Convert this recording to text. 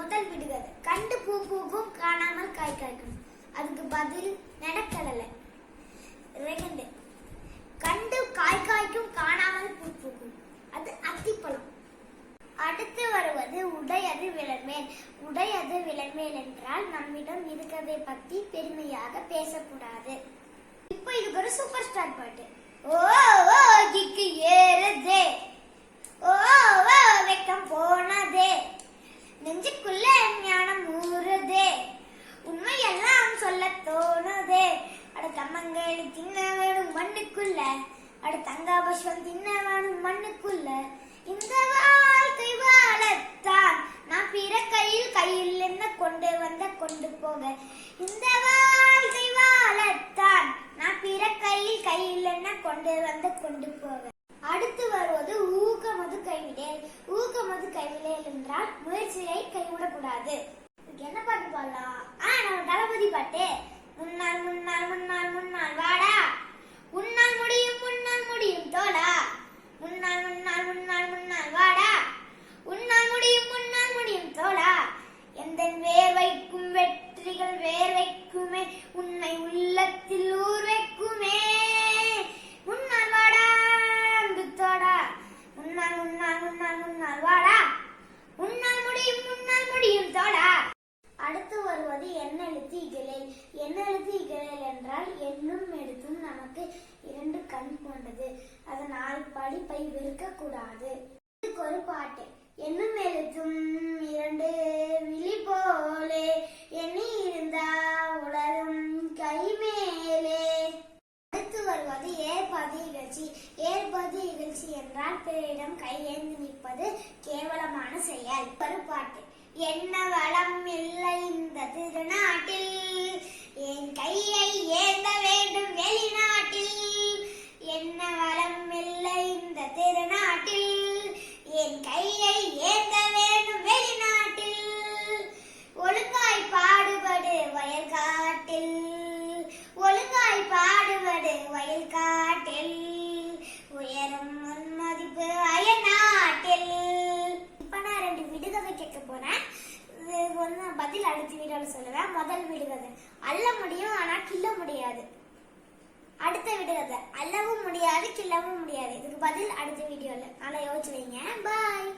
முதல் விடுகதை. கண்டு பூ பூக்கும் காணாமல் காய் காய்க்கும். அதுக்கு பதில் நடக்கடலை. ரெண்டு, கண்டு காய் காய்க்கும் காணாமல் பூ பூக்கும். அது அத்திப்பழம். அடுத்து வருவது உடையது விளர்மேல். உடையது விளர்மேல் என்றால் நம்மிடம் இருக்கிறதை பத்தி பெருமையாக பேசக்கூடாது. இப்போ இதுக்கு ஒரு சூப்பர் ஸ்டார் பாட்டு. ஓ ஓ கிக்கு ஏறுதே, ஓ ஓ வெக்கம் போனதே, நெஞ்சுக்குள்ள ஞானம் ஊறுதே, உண்மையெல்லாம் சொல்ல தோணுதே, அட கம்மங்கேளி தின்ன வேணும் மண்ணுக்குள்ள, அட தங்காபஸ்வம் தின்ன வேணும் மண்ணுக்குள்ள, இந்த வாழ்க்கை வாழத்தான் நான் பிற கையில் என்ன கொண்டு வந்த கொண்டு போக, இந்த வாழ்க்கை வாழத்தான் நான் பிற கையில் என்ன கொண்டு வந்த கொண்டு போக. அடுத்து வருவது ஊக்கமது கைவிடேல். ஊக்கமது கைவிடேல் என்றால் முயற்சியை கைவிடக்கூடாது. என்ன பாட்டு பாடலாம்? நம்ம தளபதி பாட்டு. முன்னால் முன்னால் முன்னால் முன்னால் வாடா, உன்னால் முடியும் தோடா, முன்னால் முன்னால் முன்னால் முன்னால் வாடா, உன்னால் முடியும் தோடா, எந்த வேர்வைக்கும் வெற்றிகள் வேர்வைக்குமே, உன்னை உள்ளத்தில் ஊர் வைக்குமே, முன்னால் வாடா அன்பு தோடா, முன்னால் முன்னால் முன்னால் முன்னால் வாடா, உன்னால் முடியும் தோடா. அடுத்து வருவது எண்ணெழுத்து இகழேல். எண்ணெழுத்து இகழேல் என்றால் எண்ணும் எழுத்தும் நமக்கு இரண்டு கண் போன்றது, அதனால் படிப்பை வெறுக்க கூடாது. இதுக்கு ஒரு பாட்டு. எண்ணும் எழுத்தும் இரண்டு விழி போலே, எண்ணி இருந்தா உலரும் கைமேலே. அடுத்து வருவது ஏற்பது இகழ்ச்சி. ஏற்பது இகழ்ச்சி என்றால் பிறரிடம் கையேந்தி நிற்பது கேவலமான செயல். ஒரு பாட்டு. என்ன வளம் இல்லை இந்த திருநாட்டில், என் கையை ஏந்த வேண்டும் வெளிநாட்டில், என்ன வளம் இல்லை இந்த திருநாட்டில், என் கையை ஏந்த வேண்டும் வெளிநாட்டில், ஒழுங்காய் பாடுபடு வயல்காட்டில், ஒழுங்காய் பாடுபடு வயல்காட்டில், உயரும் மதிப்பு அயல்நாட்டில். இப்ப நான் 2 விடுகதை கேட்க போறேன். பதில் அடுத்த வீடியோல சொல்லுவேன். முதல் விடுகதை. அள்ள முடியும் ஆனா கிள்ள முடியாது. அடுத்த விடுகதை. அள்ளவும் முடியாது கிள்ளவும் முடியாது. இதுக்கு பதில் அடுத்த வீடியோல. நல்லா யோசிச்சு வைங்க. பாய்.